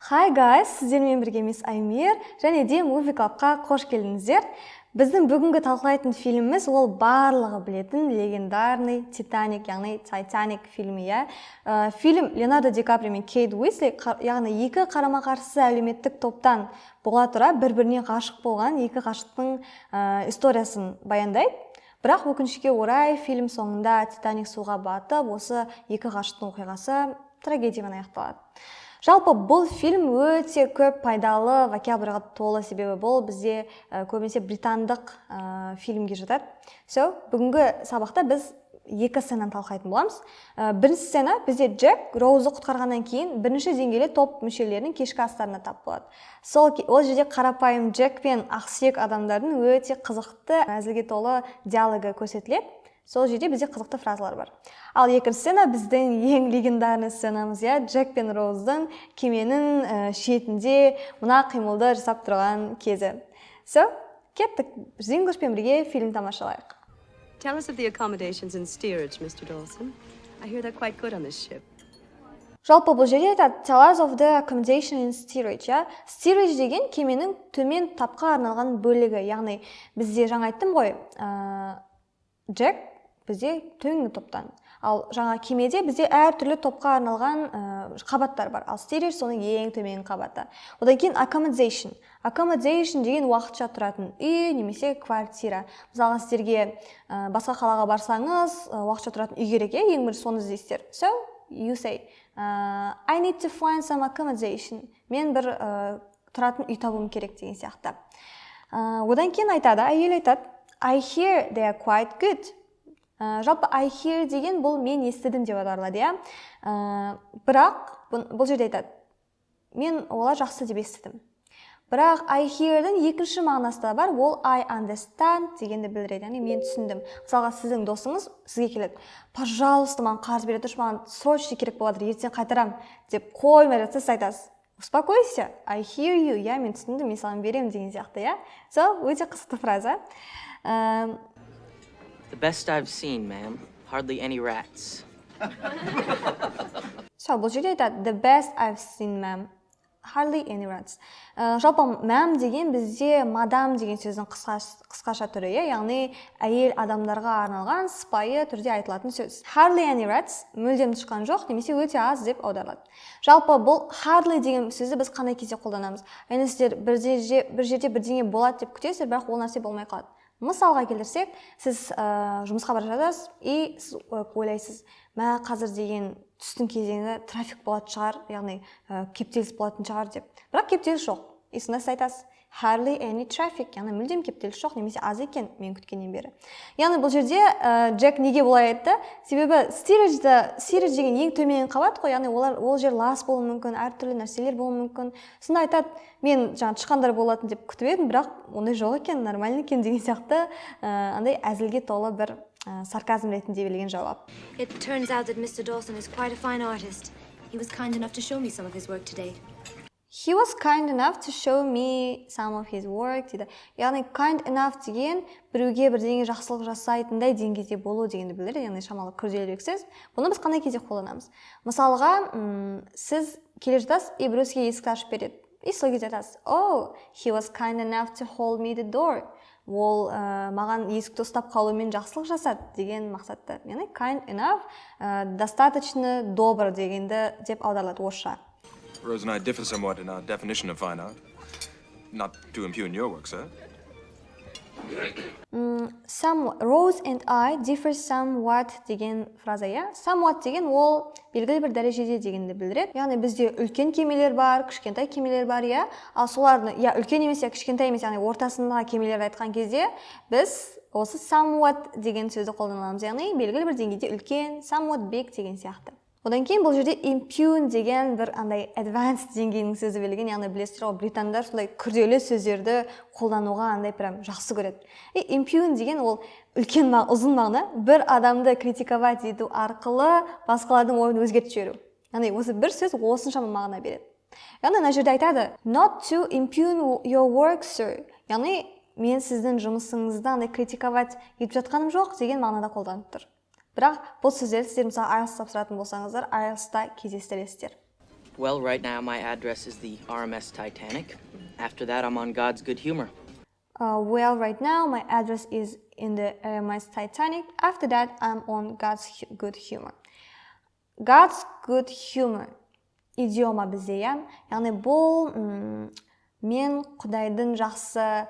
Hi guys, сіздермен бірге Мисс Аймир және де Movie Club'қа қош келдіңіздер. Біздің бүгінгі талқылайтын фильміміз ол барлығы білетін легендарный Титаник, яғни Титаник фильмі. Фильм Леонардо Ди Каприо мен Кейт Уинслет, яғни екі қарама-қарсы әлеуметтік топтан бола тұра бір-біріне ғашық болған екі ғашықтың историясын баяндайды. Бірақ өкінішке орай фильм соңында Титаник суға батып, осы екі ғашықтың оқиғасы трагедиямен аяқталады. Жалпы бұл фильм өте көп пайдалы вокабуляға толы, себебі бұл бізде көбінесе британдық фильмге жатады. Бүгінгі сабақта біз екі сценаны талқылайтын боламыз. Бірінші сцена бізде Джек Роузды құтқарғаннан кейін бірінші деңгейлі топ мүшелерінің кешкі астарына тап болады. Ол жерде қарапайым Джек пен ақсүйек адамдардың өте қызықты, әзілге толы диалогы көрсетіледі. Сол жерде бізде қызықты фразалар бар. Ал екінші сцена біздің ең легендарный сценамыз, Джек пен Роуздың кеменің шетінде мына қимылды жасап тұрған кезі. Кеттік, біздің көшпен бірге фильм тамашалайық. Tell us of the accommodations in steerage, Mr. Dawson. I hear they're quite good on this ship. Жалпы бұл жерде айтады, tell us of the accommodation in steerage. Steerage деген кеменің төмен тапқа арналған бөлігі, яғни бізде жаңа айттым ғой, Джек бізде төменгі топтан. Ал жаңа кемеде бізде әртүрлі топқа арналған қабаттар бар. Ал steerage соның ең төменгі қабаты. Одан кейін accommodation. Accommodation деген уақытша тұратын үй немесе квартира. Мысалға сіздерге басқа қалаға барсаңыз, уақытша тұратын үй керек, ең бірінші соны іздейсіздер. So, you say, I need to find some accommodation. Мен бір тұратын үй табуым керек деген сияқты. Одан кейін айтады, әйел айтады, I hear they are quite good. Жалпы I hear деген бұл мен естідім деп аударылады, бірақ бұл жерде айтады, мен олар жақсы деп естідім. Бірақ I hear-дің екінші мағынасы да бар, ол I understand дегенді білдіреді, яғни мен түсіндім. Мысалға сіздің досыңыз сізге келеді, пожалуйста, маған қарыз бере тұршы, маған срочно керек болады, ертең қайтарам деп қоймай жатса, сіз айтасыз, успокойся, I hear you, мен түсіндім, мен саған беремін деген сияқты, өте қызықты фраза. The best I've seen, ma'am. Hardly any rats. Бұл жерде айтады, the best I've seen, ma'am. Hardly any rats. Жалпы ma'am деген бізде мадам деген сөздің қысқаша түрі, яғни әйел адамдарға арналған сыпайы түрде айтылатын сөз. Hardly any rats мүлдем тышқан жоқ, немесе өте аз деп аударылады. Жалпы бұл hardly деген сөзді біз қандай кезде қолданамыз? Яғни сіздер бір жерде бірдеңе болады деп күтесіздер, бірақ ол нәрсе болмай қалады. Мысалға келтірсек, сіз жұмысқа бара жатасыз, сіз ойлайсыз, қазір деген түстің кезеңі трафик болатын шығар, яғни кептеліс болатын шығар деп. Бірақ кептеліс жоқ. Сонда сіз айтасыз, hardly any traffic, яғни мүлдем кептеліс жоқ, немесе аз екен мен күткеннен бері. Яғни бұл жерде Джек неге бұлай айтты? Себебі steerage деген ең төменгі қабат қой, яғни ол жер лас болуы мүмкін, әртүрлі нәрселер болуы мүмкін. Сонда айтады, мен тышқандар болатын деп күтіп едім, бірақ ондай жоқ екен, нормально екен деген сияқты, андай әзілге толы бір сарказм ретінде берілген жауап. It turns out that Mr. Dawson is quite a fine artist. He was kind enough to show me some of his work today. He was kind enough to show me some of his work дейді. Яғни kind enough деген біреуге бірдеңе жақсылық жасайтындай деңгейде болу дегенді білдіреді, яғни шамалы күрделірек сөз. Бұны біз қандай кезде қолданамыз? Мысалға, сіз келе жатасыз, біреу сізге есікті ашып береді. Сол кезде айтасыз, oh, he was kind enough to hold me the door. Ол маған есікті ұстап қалумен жақсылық жасады деген мақсатты. Яғни kind enough достаточно добр дегенді деп аударылады орысша. Rose and I differ somewhat in our definition of fine art. Not to impugn your work, sir. Rose and I differ somewhat деген фраза, Somewhat деген ол белгілі бір дәрежеде дегенді білдіреді. Яғни бізде үлкен кемелер бар, кішкентай кемелер бар, Ал солардың, үлкен емес, кішкентай емес, яғни ортасындағы кемелерді айтқан кезде біз осы somewhat деген сөзді қолданамыз. Яғни белгілі бір деңгейде үлкен, somewhat big деген сияқты. Одан кейін бұл жерде impugn деген бір андай advanced деңгейінің сөзі берілген, яғни білесіздер ғой, британдар сондай күрделі сөздерді қолдануға андай прям жақсы көреді. Impugn деген ол үлкен ұзын мағына, бір адамды критиковать ету арқылы басқалардың ойын өзгертіп жіберу. Яғни осы бір сөз осыншама мағына береді. Яғни мына жерде айтады, not to impugn your work, sir. Яғни мен сіздің жұмысыңызды андай критиковать етіп жатқаным жоқ деген мағынада қолданып тұр. Бірақ бұл сөздерді сіздер мысалы IELTS тапсыратын болсаңыздар, IELTS-та кездестіресіздер. Well, right now my address is the RMS Titanic. After that, I'm on God's good humor. Well, right now my address is in the RMS Titanic. After that, I'm on God's good humor. God's good humor идиома бізде, иә. Яғни бұл мен Құдайдың жақсы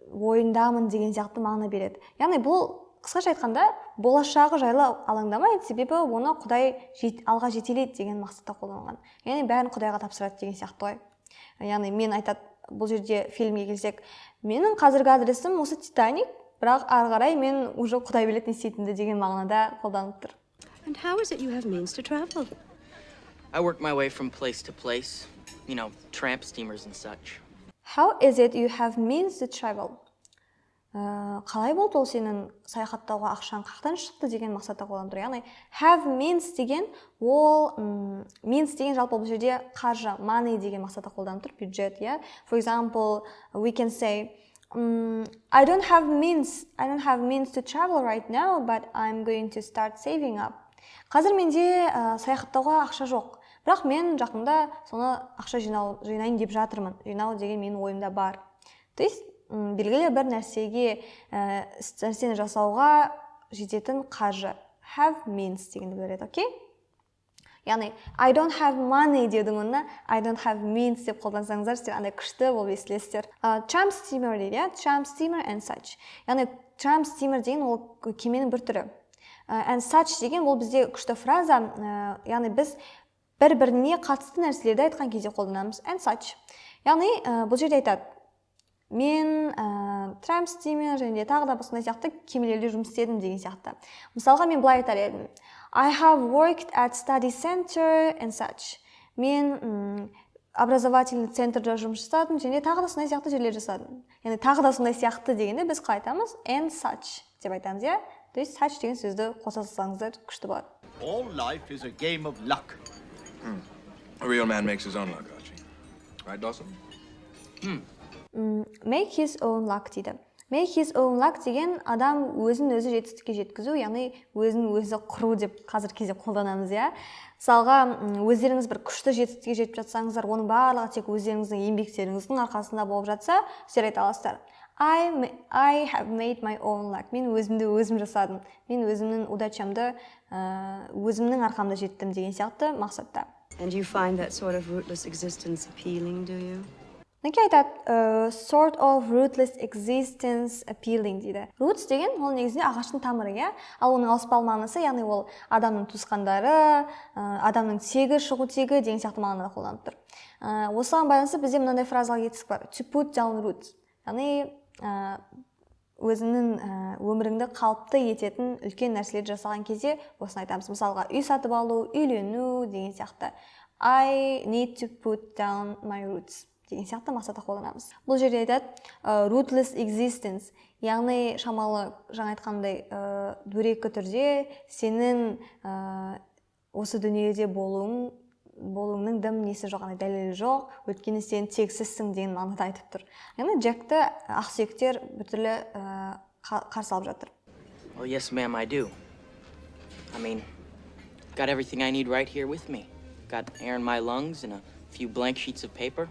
ойындамын деген сияқты мағына береді. Яғни бұл қысқаша айтқанда болашағы жайлы алаңдамайды, себебі оны Құдай алға жетелейді деген мақсатта қолданылған. Яғни бәрін Құдайға тапсырады деген сияқты ғой. Яғни мен айтады, бұл жерде фильмге келсек, менің қазіргі адресім осы Титаник, бірақ ары қарай мен уже Құдай біледі не істейтінімді деген мағынада қолданып тұр. And how is it you have means to travel? I work my way from place to place. You know, tramp steamers and such. How is it you have means to travel? Қалай болды ол сенің саяхаттауға ақшаң қақтан шықты деген мақсатта қолданып тұр. Яғни have means деген ол means деген жалпы бұл жерде қаржы, money деген мақсатта қолданып тұр, бюджет, иә. For example, we can say I don't have means to travel right now, but I'm going to start saving up. Қазір менде саяхаттауға ақша жоқ. Бірақ мен жақында соны ақша жинайын деп жатырмын. Жинау деген менің ойымда бар. То есть белгілі бір нәрсені жасауға жететін қаржы. Have means дегенді береді, окей? Яғни I don't have money деудің орнына I don't have means деп қолдансаңыздар, сіздер андай күшті болып естілесіздер. Tramp steamer дейді, Tramp steamer and such. Яғни Tramp steamer деген ол кеменің бір түрі. And such деген ол бізде күшті фраза, яғни біз бір-біріне қатысты нәрселерді айтқан кезде қолданамыз. And such. Яғни бұл жерде айтады, мен Tramp steamer және тағы да осындай сияқты кемелерде жұмыс істедім деген сияқты. Мысалға мен былай айтар едім. I have worked at study center and such. Мен образовательный центрда жұмыс жасадым және тағы да сондай сияқты жерлер жасадым. Яғни тағы да сондай сияқты дегенде біз қалай айтамыз? And such деп айтамыз, иә? То есть such деген сөзді қоса салсаңыздар күшті болады. All life is a game of luck. A real man makes his own luck, Archie. Right, Dawson? Make his own luck дейді. Make his own luck деген адам өзін-өзі жетістікке жеткізу, яғни өзін-өзі құру деп қазір кезде қолданамыз, иә. Мысалға, өздеріңіз бір күшті жетістікке жетіп жатсаңыздар, оның барлығы тек өздеріңіздің еңбектеріңіздің арқасында болып жатса, сіздер айта аласыздар. I have made my own luck. Мен өзімді өзім жасадым. Мен өзімнің удачамды өзімнің арқамда жеттім деген сияқты мақсатта. And you find that sort of rootless existence appealing, do you? Неге айтады sort of rootless existence appealing дейді. Roots деген ол негізінде ағаштың тамыры, иә. Ал оның ауыспалы мағынасы, яғни ол адамның туысқандары, адамның тегі, шығу тегі деген сияқты мағынада қолданып тұр. Осыған байланысты бізде мынандай фразаға жетістік бар. To put down roots. Яғни өзінің өміріңді қалыпты ететін үлкен нәрселерді жасаған кезде осыны айтамыз. Мысалға, үй сатып алу, үйлену деген сияқты. I need to put down my roots деген сияқты мақсатта қолданамыз. Бұл жерде айтады rootless existence, яғни шамалы жаңа айтқандай дөрекі түрде сенің осы дүниеде болуыңның дым несі жоқ, дәлелі жоқ, өйткені сен тексізсің деген мағынада айтып тұр. Яғни Джекті ақсүйектер біртүрлі қарсы алып жатыр. Oh, yes, ma'am, I do. I mean, got everything I need right here with me. Got air in my lungs and a few blank sheets of paper.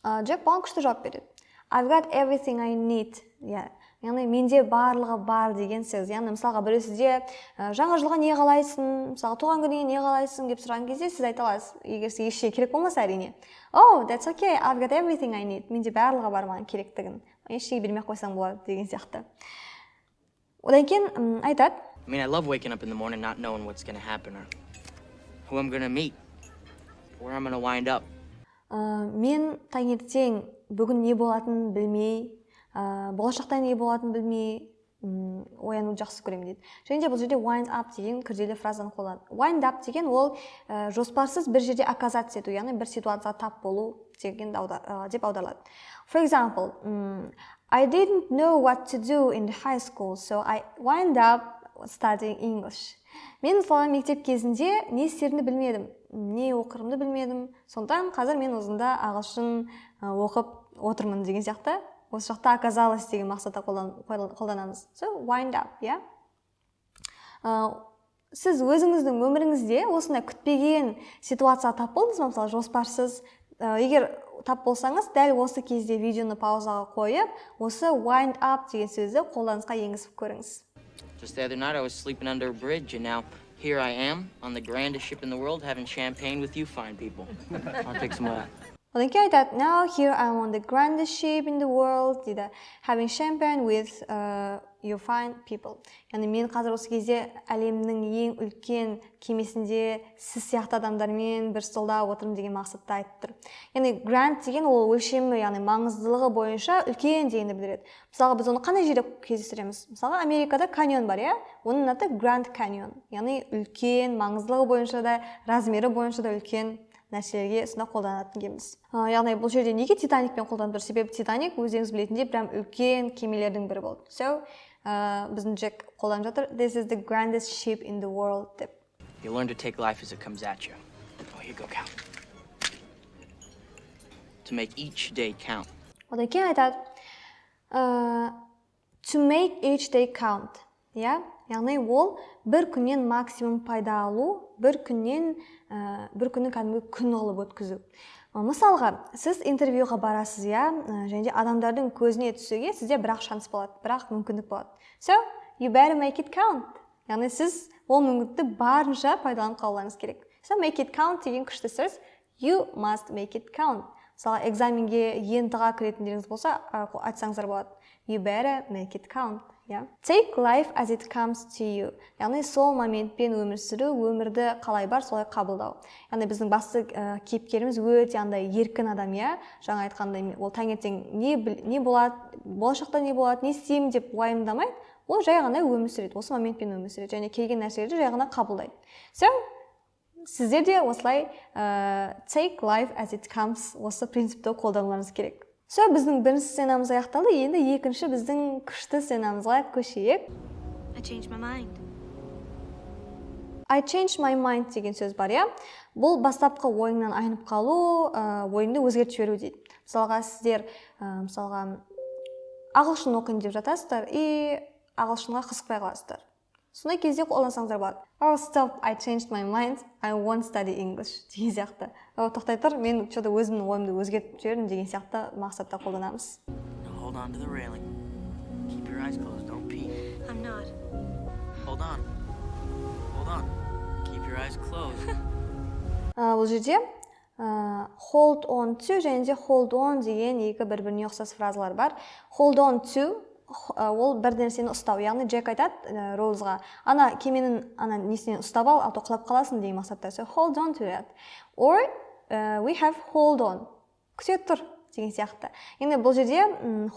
Джек бұған күшті жауап береді. I've got everything I need. Яғни менде барлығы бар деген сөз. Яғни мысалға біреу сізде жаңа жылға не қалайсың, мысалға туған күніне не қалайсың деп сұраған кезде сіз айта аласыз. Егер сізге ештеңе керек болмаса, әрине. Oh, that's okay. I've got everything I need. Менде барлығы бар маған керектігін. Ештеңе бермей қойсаң болады деген сияқты. Одан кейін айтады. I mean, I love waking up in the morning not knowing what's going to happen or who I'm going to meet, where I'm going to wind up. Мен таңертең бүгін не болатынын білмей, болашақта не болатынын білмей оянуды жақсы көремін дейді. Және де бұл жерде wind up деген күрделі фразаны қолданады. Wind up деген ол жоспарсыз бір жерде оказаться ету, яғни бір ситуацияға тап болу деген деп аударылады. For example, I didn't know what to do in the high school, so I wind up studying English. Мен мысалы мектеп кезінде не істерімді білмедім, не оқырымды білмедім. Сондықтан қазір мен осында ағылшын оқып отырмын деген сияқты. Осы жақта оказалось деген мақсатта қолданамыз. So wind up, yeah? сіз өзіңіздің өміріңізде осындай күтпеген ситуацияға тап болдыңыз ба, мысалы жоспарсыз, егер тап болсаңыз, дәл осы кезде видеоны паузаға қойып, осы wind up деген сөзді қолданысқа енгізіп көріңіз. Just the other night, I was sleeping under a bridge, and now here I am on the grandest ship in the world having champagne with you fine people. I'll take some of that. Одан кейін айтады, now here I am on the grandest ship in the world, дейді, having champagne with you fine people. Яғни мен қазір осы кезде әлемнің ең үлкен кемесінде сіз сияқты адамдармен бір столда отырмын деген мақсатта айтып тұр. Яғни grand деген ол өлшемі, яғни маңыздылығы бойынша үлкен дегенді білдіреді. Мысалға біз оны қандай жерде кездестіреміз? Мысалға Америкада каньон бар, иә? Оның аты Grand Canyon. Яғни үлкен, маңыздылығы бойынша да, размері бойынша да үлкен нәрселерге сонда қолданатын кеміз. Яғни бұл жерде неге Титаникпен қолданып тұр? Себебі Титаник өздеріңіз білетіндей прям үлкен кемелердің бірі болды. So, біздің Джек қолданып жатыр. This is the grandest ship in the world деп. You learn to take life as it comes at you. Oh, here you go, Cal. To make each day count. Одан кейін айтады, to make each day count. Иә? Яғни ол бір күннен максимум пайда алу, бір күннің кәдімгі күн қылып өткізу. Мысалға, сіз интервьюға барасыз, иә, және адамдардың көзіне түсуге сізде бірақ шанс болады, бірақ мүмкіндік болады. So, you better make it count. Яғни сіз ол мүмкіндікті барынша пайдаланып қалуыңыз керек. So, make it count деген күшті сөз. You must make it count. Мысалы, экзаменге ентіға кіретіндеріңіз болса, айтсаңыздар болады. You better make it count. Yeah. Take life as it comes to you. Яғни сол моментпен өмір сүру, өмірді қалай бар, солай қабылдау. Яғни біздің басты кейіпкеріміз өте андай еркін адам, иә. Жаңа айтқандай, ол таңертең не болады, болашақта не болады, не істеймін деп уайымдамайды. Ол жай ғана өмір сүреді, осы моментпен өмір сүреді, және келген нәрселерді жай ғана қабылдайды. So, сіздер де осылай take life as it comes, осы принципті қолдануларыңыз керек. So, біздің бірінші сценамыз аяқталды, енді екінші біздің күшті сценамызға көшейік. I changed my mind. I changed my mind деген сөз бар, иә. Бұл бастапқы ойыңнан айнып қалу, ойыңды өзгертіп жіберу дейді. Мысалға сіздер, ағылшын оқиын деп жатасыздар, ағылшынға қызықпай қаласыздар. Сондай кезде қолдансаңыздар болады. Oh, stop, I changed my mind, I won't study English деген сияқты. Тоқтай тұр, мен что-то өзімнің ойымды өзгертіп жібердім деген сияқты мақсатта қолданамыз. Hold on to the railing. Keep your eyes closed, don't pee. I'm not. Hold on. Hold on. Keep your eyes closed. Бұл жерде hold on to және де hold on деген екі бір-біріне ұқсас фразалар бар. Hold on to ол бір нәрсені ұстау, яғни Джек айтады Роузға, ана кеменің несінен ұстап ал, алты құлап қаласың деген мақсатта. So hold on to that. Or we have hold on. Күте тұр деген сияқты. Енді бұл жерде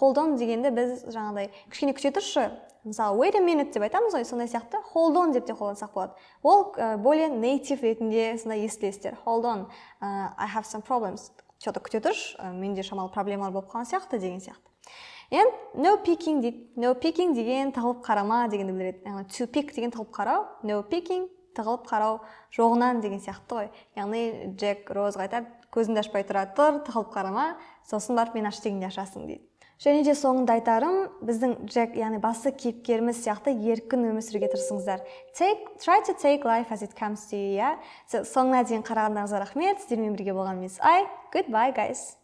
hold on дегенде біз жаңағыдай кішкене күте тұршы. Мысалы wait a minute деп айтамыз ғой, сондай сияқты hold on деп те қолдансақ болады. Ол более native ретінде сондай естілесіздер. Hold on, I have some problems. Что-то күте тұрш, менде шамалы проблемалар болып қалған сияқты деген сияқты. And no peeking дейді. No peeking деген тығылып қарама дегенді білдіреді. Яғни to peek деген тығылып қарау, no peeking тығылып қарау жоғынан деген сияқты ғой. Яғни Джек Роузға айтады, көзіңді ашпай тұра тұр, тығылып қарама, сосын барып мен аш дегенде ашасың дейді. Және де соңында айтарым, біздің Джек, яғни басты кейіпкеріміз сияқты еркін өмір сүруге тырысыңыздар. Try to take life as it comes to you, yeah? Соңына дейін қарағандарыңызға рахмет, сіздермен бірге болғанымыз. Goodbye guys.